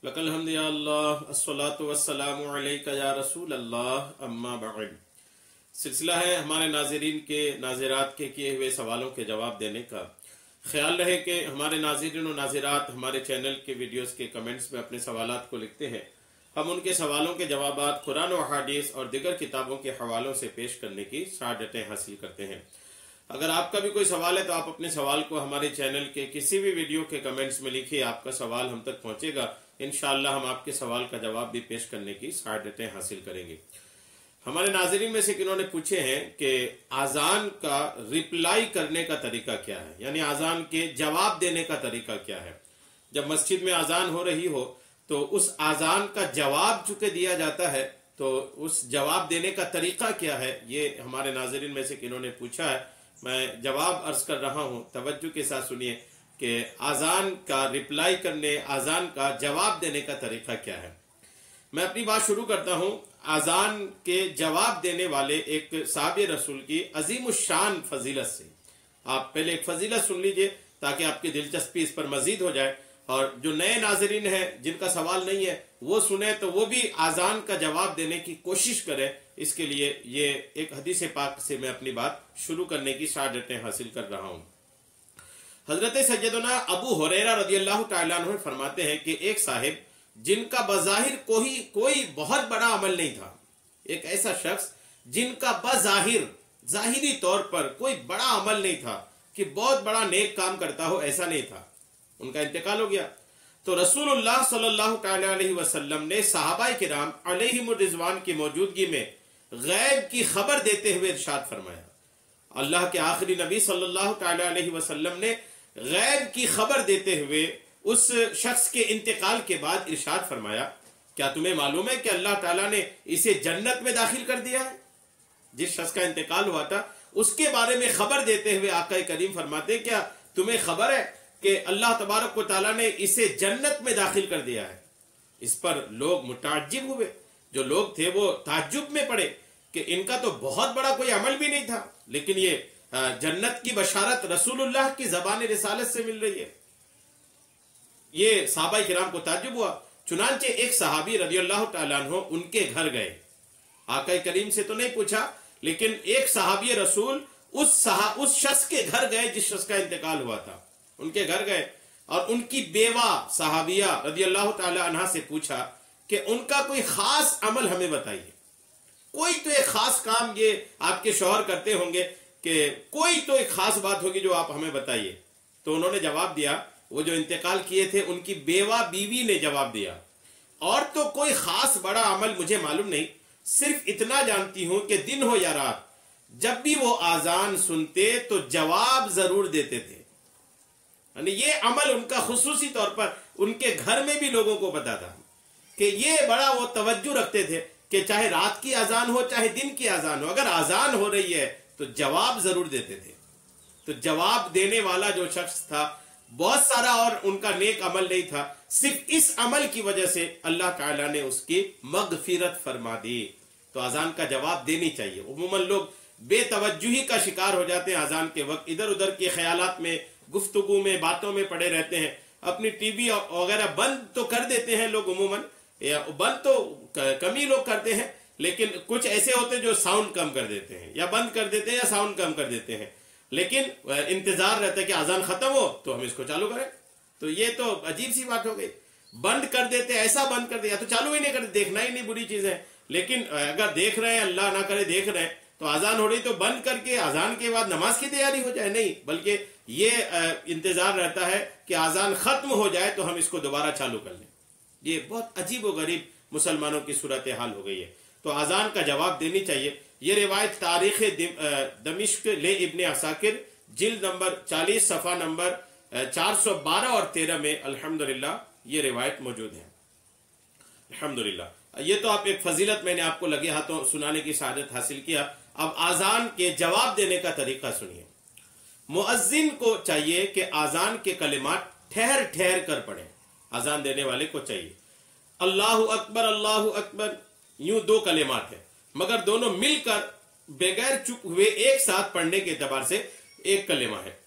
लकल हम्द या अल्लाह अस्सलातु वस्सलामु अलैका या रसूल अल्लाह अम्मा बअद। सिलसिला है हमारे नाज़रीन के नाज़रात के किए हुए सवालों के जवाब देने का। ख्याल रहे कि हमारे नाज़रीन और नाज़रात हमारे चैनल के वीडियोस के कमेंट्स में अपने सवालात को लिखते हैं। हम उनके सवालों के जवाबात कुरान और हदीस और दीगर किताबों के हवालों से पेश करने की सआदतें हासिल करते हैं। अगर आपका भी कोई सवाल है तो आप अपने सवाल को हमारे चैनल के किसी भी वीडियो के कमेंट्स में लिखिए। आपका सवाल हम तक पहुंचेगा। इंशाअल्लाह हम आपके सवाल का जवाब भी पेश करने की सआदतें हासिल करेंगे। हमारे नाज़रीन में से किन्होंने पूछे हैं कि आज़ान का रिप्लाई करने का तरीका क्या है, यानी आज़ान के जवाब देने का तरीका क्या है। जब मस्जिद में आज़ान हो रही हो तो उस आज़ान का जवाब चूंकि दिया जाता है तो उस जवाब देने का तरीका क्या है, ये हमारे नाज़रीन में से किन्होंने पूछा है। मैं जवाब अर्ज कर रहा हूँ, तवज्जो के साथ सुनिए कि आज़ान का रिप्लाई करने, आज़ान का जवाब देने का तरीका क्या है। मैं अपनी बात शुरू करता हूँ आज़ान के जवाब देने वाले एक साहबे रसूल की अजीमुशान फजीलत से। आप पहले एक फजीलत सुन लीजिए ताकि आपकी दिलचस्पी इस पर मजीद हो जाए, और जो नए नाजरीन हैं जिनका सवाल नहीं है वो सुने तो वो भी आज़ान का जवाब देने की कोशिश करें। इसके लिए ये एक हदीस पाक से मैं अपनी बात शुरू करने की सआदतें हासिल कर रहा हूँ। हजरत सैयदना अबू हुरैरा रज़ियल्लाहु तआला अन्हु फरमाते हैं कि एक साहिब जिनका बज़ाहिर कोई बहुत बड़ा अमल नहीं था, एक ऐसा शख्स जिनका बज़ाहिर ज़ाहिरी तौर पर कोई बड़ा अमल नहीं था कि बहुत बड़ा नेक काम करता हो, ऐसा नहीं था, उनका इंतकाल हो गया। तो रसूलुल्लाह सल्लल्लाहु अलैहि वसल्लम ने सहाबाए किराम अलैहिमुर रिज़वान की मौजूदगी में गैब की खबर देते हुए इरशाद फरमाया। अल्लाह के आखिरी नबी सल्लल्लाहु अलैहि वसल्लम ने गैब की खबर देते हुए उस शख्स के इंतकाल के बाद इरशाद फरमाया, क्या तुम्हें मालूम है कि अल्लाह ताला ने इसे जन्नत में दाखिल कर दिया है। जिस शख्स का इंतकाल हुआ था उसके बारे में खबर देते हुए आका करीम फरमाते, क्या तुम्हें खबर है कि अल्लाह तबारक व तआला ने इसे जन्नत में दाखिल कर दिया है। इस पर लोग मुताज्जिब हुए, जो लोग थे वो ताज्जुब में पड़े कि इनका तो बहुत बड़ा कोई अमल भी नहीं था, लेकिन ये जन्नत की बशारत रसूलुल्लाह की ज़बान रिसालत से मिल रही है। ये सहाबाए किराम को ताज्जुब हुआ। चुनांचे एक सहाबी रज़ियल्लाहु तआला अन्हु उनके घर गए। आका करीम से तो नहीं पूछा, लेकिन एक सहाबी रसूल उस शख्स के घर गए जिस शख्स का इंतकाल हुआ था, उनके घर गए और उनकी बेवा सहाबिया रज़ियल्लाहु तआला अन्हा से पूछा कि उनका कोई खास अमल हमें बताइए। कोई तो एक खास काम ये आपके शौहर करते होंगे कि कोई तो एक खास बात होगी जो आप हमें बताइए। तो उन्होंने जवाब दिया, वो जो इंतकाल किए थे उनकी बेवा बीवी ने जवाब दिया, और तो कोई खास बड़ा अमल मुझे मालूम नहीं, सिर्फ इतना जानती हूं कि दिन हो या रात जब भी वो आज़ान सुनते तो जवाब जरूर देते थे। यानी ये अमल उनका खुसूसी तौर पर उनके घर में भी लोगों को पता था कि ये बड़ा वो तवज्जो रखते थे कि चाहे रात की आज़ान हो चाहे दिन की आज़ान हो, अगर आज़ान हो रही है तो जवाब जरूर देते थे। तो जवाब देने वाला जो शख्स था, बहुत सारा और उनका नेक अमल नहीं था, सिर्फ इस अमल की वजह से अल्लाह ताला ने उसकी मगफिरत फरमा दी। तो आज़ान का जवाब देनी चाहिए। उमूमन लोग बेतवज्जुही का शिकार हो जाते हैं आज़ान के वक्त, इधर उधर के ख्यालात में, गुफ्तगू में, बातों में पड़े रहते हैं। अपनी टीवी वगैरह बंद तो कर देते हैं लोग, उमूमन या बंद तो कम ही लोग करते हैं, लेकिन कुछ ऐसे होते हैं जो साउंड कम कर देते हैं, या बंद कर देते हैं या साउंड कम कर देते हैं, लेकिन इंतजार रहता है कि आज़ान खत्म हो तो हम इसको चालू करें। तो ये तो अजीब सी बात हो गई, बंद कर देते, ऐसा बंद कर दिया तो चालू ही नहीं करते। देखना ही नहीं बुरी चीज है, लेकिन अगर देख रहे हैं, अल्लाह ना करे देख रहे हैं, तो आज़ान हो रही तो बंद करके आज़ान के बाद नमाज की तैयारी हो जाए, नहीं, बल्कि ये इंतजार रहता है कि आज़ान खत्म हो जाए तो हम इसको दोबारा चालू कर लें। ये बहुत अजीब व गरीब मुसलमानों की सूरत हाल हो गई है। तो आज़ान का जवाब देनी चाहिए। ये रिवायत तारीख दमिश्क ले इब्ने असाकिर जिल्द नंबर 40 सफ़ा नंबर 412 और 13 में अल्हम्दुलिल्लाह ये रिवायत मौजूद है। अल्हम्दुलिल्लाह, ये तो आप एक फजीलत मैंने आपको लगे हाथों सुनाने की सआदत हासिल किया। अब आज़ान के जवाब देने का तरीका सुनिए। मुअज्जिन को चाहिए कि आज़ान के कलिमात ठहर ठहर कर पढ़े। आज़ान देने वाले को चाहिए अल्लाहु अकबर, यूं दो कलिमात है, मगर दोनों मिलकर बगैर चुप हुए एक साथ पढ़ने के एतबार से एक कलिमा है।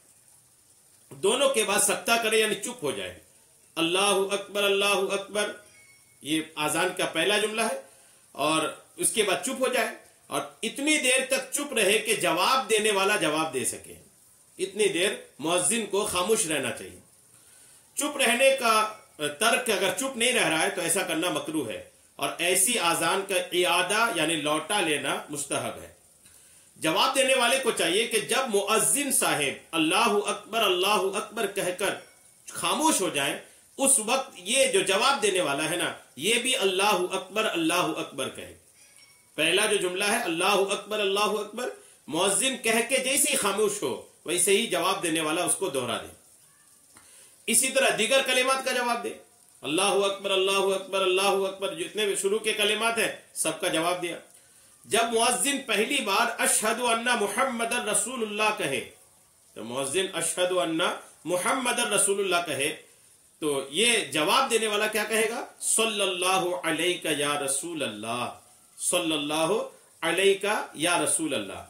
दोनों के बाद सकता करे यानी चुप हो जाए। अल्लाहु अकबर یہ آزان کا پہلا جملہ ہے، اور اس کے بعد چپ ہو جائے اور اتنی دیر تک چپ رہے کہ جواب دینے والا جواب دے سکے. اتنی دیر مؤذن کو خاموش رہنا چاہیے. چپ رہنے کا ترک اگر چپ نہیں رہ رہا ہے تو ایسا کرنا مکروہ ہے، اور ایسی آزان کا اعادہ یعنی لوٹا لینا مستحب ہے. جواب دینے والے کو چاہیے کہ جب مؤذن صاحب اللہ اکبر کہہ کر خاموش ہو جائیں، اس وقت یہ جو جواب دینے والا ہے نا، یہ بھی اللہ اکبر کہے. پہلا جو جملہ ہے اللہ اکبر، مؤذن کہہ کے جیسے ہی خاموش ہو ویسے ہی جواب دینے والا اس کو دوہرا دے. اسی طرح دیگر کلمات کا جواب دے. اللہ اکبر جتنے بھی شروع کے کلمات ہیں سب کا جواب دیا. جب مؤذن پہلی بار اشہد ان محمد رسول اللہ کہے، تو مؤذن اشہد ان محمد رسول اللہ کہے تو یہ جواب دینے والا کیا کہے گا؟ صلی اللہ علیہ یا رسول اللہ، صلی اللہ علیہ یا رسول اللہ.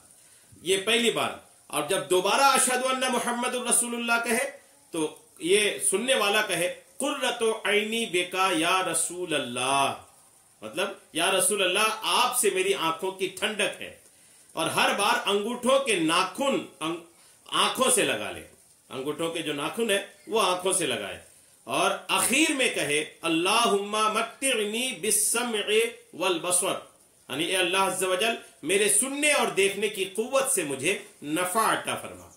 یہ پہلی بار. اور جب دوبارہ اشہد ان محمد رسول اللہ کہے تو یہ سننے والا کہے قرۃ عینی بکا یا رسول اللہ، مطلب یا رسول اللہ آپ سے میری آنکھوں کی ٹھنڈک ہے. اور ہر بار انگوٹھوں کے ناخن آنکھوں سے لگا لے. انگوٹھوں کے جو ناخن ہے وہ آنکھوں سے لگائے. اور آخر میں کہے اللہم متعنی بالسمع والبصر، یعنی اے اللہ عز و جل میرے سننے اور دیکھنے کی قوت سے مجھے نفع عطا فرما.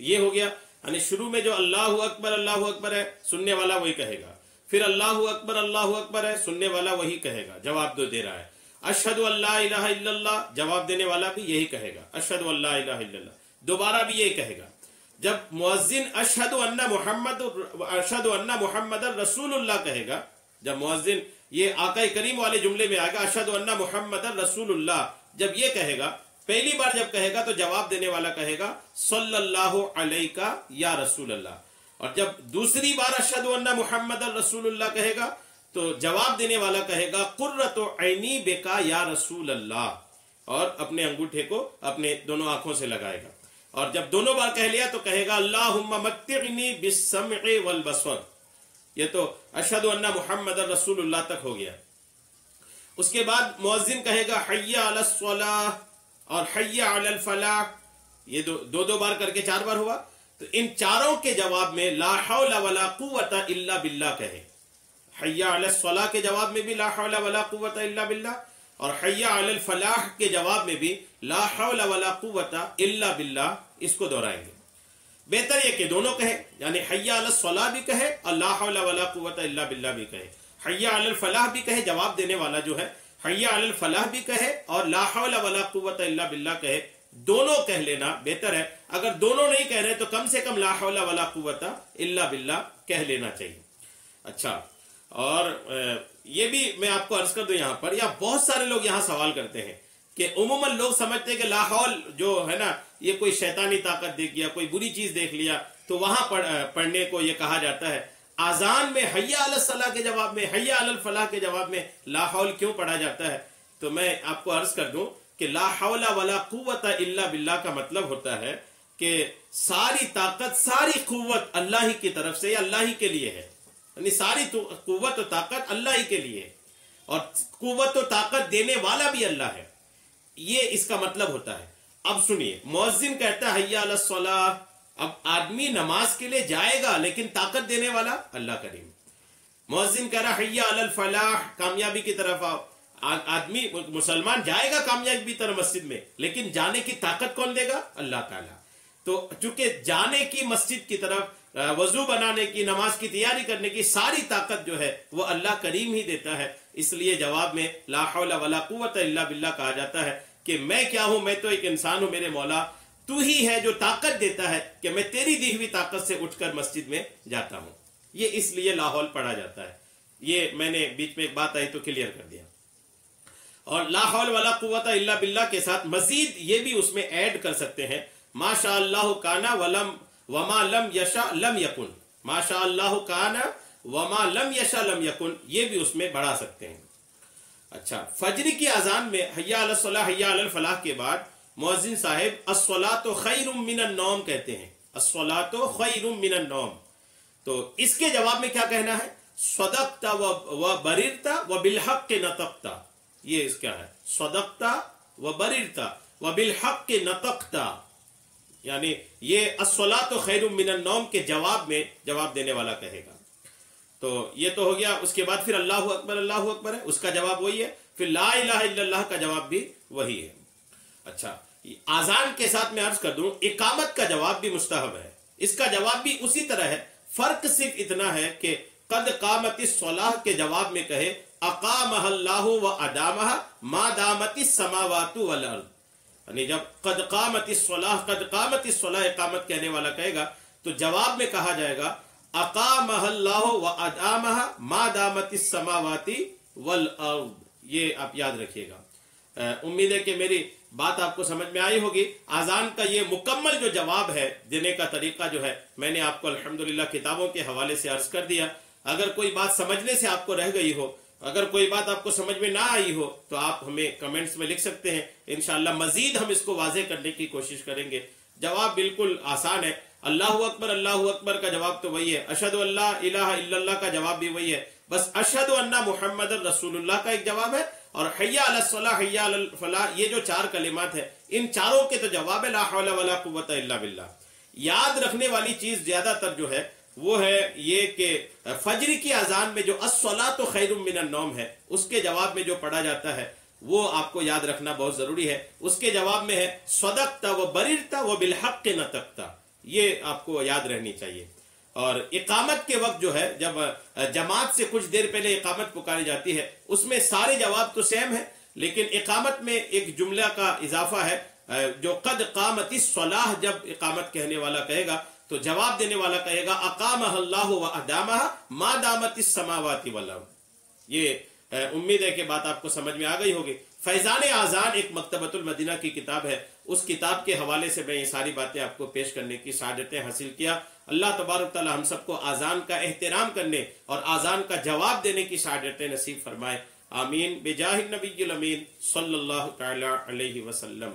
یہ ہو گیا. یعنی شروع میں جو اللہ اکبر ہے سننے والا وہی کہے گا، پھر اللہ اکبر ہے سننے والا وہی کہے گا، جواب دے رہا ہے. اشہد ان لا الہ الا اللہ، جواب دینے والا بھی یہی کہے گا، اشہد ان لا الہ الا اللہ، دوبارہ بھی یہی کہے گا. جب مؤذن اشہد ان محمد رسول اللہ کہے گا، جب مؤذن یہ آقا کریم والے جملے میں آئے گا اشہد ان محمد رسول اللہ، جب یہ کہے گا پہلی بار جب کہے گا تو جواب دینے والا کہے گا صلی اللہ علیہ یا رسول اللہ. اور جب دوسری بار اشہد ان محمد رسول اللہ کہے گا تو جواب دینے والا کہے گا قرۃ عینی بکا یا رسول اللہ، اور اپنے انگوٹھے کو اپنے دونوں آنکھوں سے لگائے گا. اور جب دونوں بار کہہ لیا تو کہے گا اللہم متعنی بالسمع والبصر. یہ تو اشہد ان محمد رسول اللہ تک ہو گیا. اس کے بعد مؤذن کہے گا حی علی الصلاۃ اور حی علی الفلاح. یہ دو بار کر کے 4 بار ہوا. تو ان چاروں کے جواب میں لا حول ولا قوت الا باللہ کہے. حی علی الصلاۃ کے جواب میں بھی لا حول ولا قوت الا باللہ، اور حی علی الفلاح کے جواب میں بھی لا حول ولا قوت الا باللہ، اس کو دہرائیں گے. بہتر یہ کہ دونوں کہے، یعنی حی علی الصلاۃ بھی کہے اور لا حول ولا قوت الا باللہ بھی کہے. حی علی الفلاح بھی کہے، جواب دینے والا جو ہے حی علی الفلاح بھی کہے اور لا حول ولا قوت الا باللہ کہے. دونوں کہہ لینا بہتر ہے. اگر دونوں نہیں کہہ رہے تو کم سے کم لا حول ولا قوت الا باللہ کہہ لینا چاہیے. اچھا، اور یہ بھی میں آپ کو عرض کر دوں یہاں پر، یا بہت سارے لوگ یہاں سوال کرتے ہیں کہ عموماً لوگ سمجھتے ہیں کہ لا حول جو ہے نا یہ کوئی شیطانی طاقت دیکھ گیا، کوئی بری چیز دیکھ لیا تو وہاں پڑھنے کو یہ کہا جاتا ہے. آذان میں حی علی الصلاۃ کے جواب میں، حی علی الفلاح کے جواب میں لا حول کیوں پڑھا جاتا ہے؟ تو میں آپ کو عرض کر دوں کہ لا حول ولا قوت الا باللہ کا مطلب ہوتا ہے کہ ساری طاقت ساری قوت اللہ ہی کی طرف سے یا اللہ ہی کے لیے ہے. یعنی ساری قوت و طاقت اللہ ہی کے لیے، اور قوت و طاقت دینے والا بھی اللہ ہے. یہ اس کا مطلب ہوتا ہے. اب سنیے، مؤذن کہتا ہے حی علی الصلاۃ. اب آدمی نماز کے لیے جائے گا لیکن طاقت دینے والا اللہ کریم. مؤذن کہہ رہا حی علی الفلاح، کامیابی کی طرف آؤ. آدمی مسلمان جائے گا کامیابی طرف مسجد میں، لیکن جانے کی طاقت کون دے گا؟ اللہ تعالیٰ. تو چونکہ جانے کی مسجد کی طرف، وضو بنانے کی، نماز کی تیاری کرنے کی ساری طاقت جو ہے وہ اللہ کریم ہی دیتا ہے. اس لیے جواب میں لا حول ولا قوت الا باللہ کہا جاتا ہے کہ میں کیا ہوں، میں تو ایک انسان ہوں، میرے مولا تو ہی ہے جو طاقت دیتا ہے کہ میں تیری دی ہوئی طاقت سے اٹھ کر مسجد میں جاتا ہوں. یہ اس لیے لا حول پڑھا جاتا ہے. یہ میں نے بیچ میں ایک بات آئی تو کلیئر کر دیا. اور لا حول ولا قوت الا باللہ کے ساتھ مزید یہ بھی اس میں ایڈ کر سکتے ہیں ما شاء اللہ کانا وما لم یشاء لم یکن. ما شاء اللہ کانا وما لم یشاء لم یکن، یہ بھی اس میں بڑھا سکتے ہیں. اچھا، فجر کی اذان میں حی علی الصلاۃ حی علی الفلاح کے بعد مؤذن صاحب الصلاۃ خیر من النوم کہتے ہیں. الصلاۃ خیر من النوم. تو اس کے جواب میں کیا کہنا ہے؟ सदक्ता व बरिरता व बिलहक नतक्ता, ये इसका है, सदक्ता व बरिरता व बिलहक नतक्ता, यानी ये अस्सलातु खैरुम मिनन नौम के जवाब में जवाब देने वाला कहेगा। तो ये तो हो गया। उसके बाद फिर अल्लाहु अकबर है, उसका जवाब वही है। फिर ला इलाहा इल्लल्लाह का जवाब भी वही है। अच्छा, आजान के साथ मैं अर्ज कर दूं, इकामत का जवाब भी मुस्तहब है, इसका जवाब भी उसी तरह है। फर्क सिर्फ इतना है कि कद कामतिस सलाह के जवाब में कहे अकामहल्लाहु व अदामहा मा दामतिस समावातु वल अर्द, यानी जब कद कामतिस सलाह इकामत कहने वाला कहेगा तो जवाब में कहा जाएगा अकामहल्लाहु व अदामहा मा दामतिस समावाति वल अर्द। ये आप याद रखिएगा। उम्मीद है कि मेरी बात आपको समझ में आई होगी। आजान का ये मुकम्मल जो जवाब है देने का तरीका जो है मैंने आपको अल्हम्दुलिल्लाह किताबों के हवाले से अर्ज कर दिया। अगर कोई बात समझने से आपको रह गई हो, अगर कोई बात आपको समझ में ना आई हो तो आप हमें कमेंट्स में लिख सकते हैं। इंशाअल्लाह मजीद हम इसको वाज़ेह करने की कोशिश करेंगे। जवाब बिल्कुल आसान है। अल्लाहु अकबर का जवाब तो वही है, अशहदु अल्ला इलाहा इल्लल्लाह का जवाब भी वही है, बस अशहदु अन्ना मुहम्मदन रसूलुल्लाह का एक जवाब है, और हय्या अलस सलाह हय्या अलल फलाह, ये जो चार कलिमात है इन चारों के तो जवाब है ला हौला वला कुव्वता इल्ला बिल्लाह। याद रखने वाली चीज ज्यादातर जो है वो है ये कि फजर की अजान में जो अस्सलातु खैरुम मिनन नौम है उसके जवाब में जो पढ़ा जाता है वो आपको याद रखना बहुत जरूरी है। उसके जवाब में है सदक्ता व बरिरता व बिलहक नतक्ता, ये आपको याद रहनी चाहिए। और इकामत के वक्त जो है जब जमात से कुछ देर पहले इकामत पुकारी जाती है उसमें सारे जवाब तो सेम है, लेकिन इकामत में एक जुमला का इजाफा है जो कद कामतिस सलाह, जब इकामत कहने वाला कहेगा तो जवाब देने वाला कहेगा अकामहल्लाहु व अदामहा मा दामतिस समावाति वल अर्द। ये उम्मीद है कि बात आपको समझ में आ गई होगी। फैजान आजान एक मकतबतुल मदीना की किताब है, उस किताब के हवाले से मैं ये सारी बातें आपको पेश करने की सआदतें हासिल किया। अल्लाह तबारक तआला हम सबको आजान का एहतराम करने और आजान का जवाब देने की सआदतें नसीब फरमाए। आमीन बिजाहिन नबिय्युल अमीन सल्लल्लाहु तआला अलैहि वसल्लम।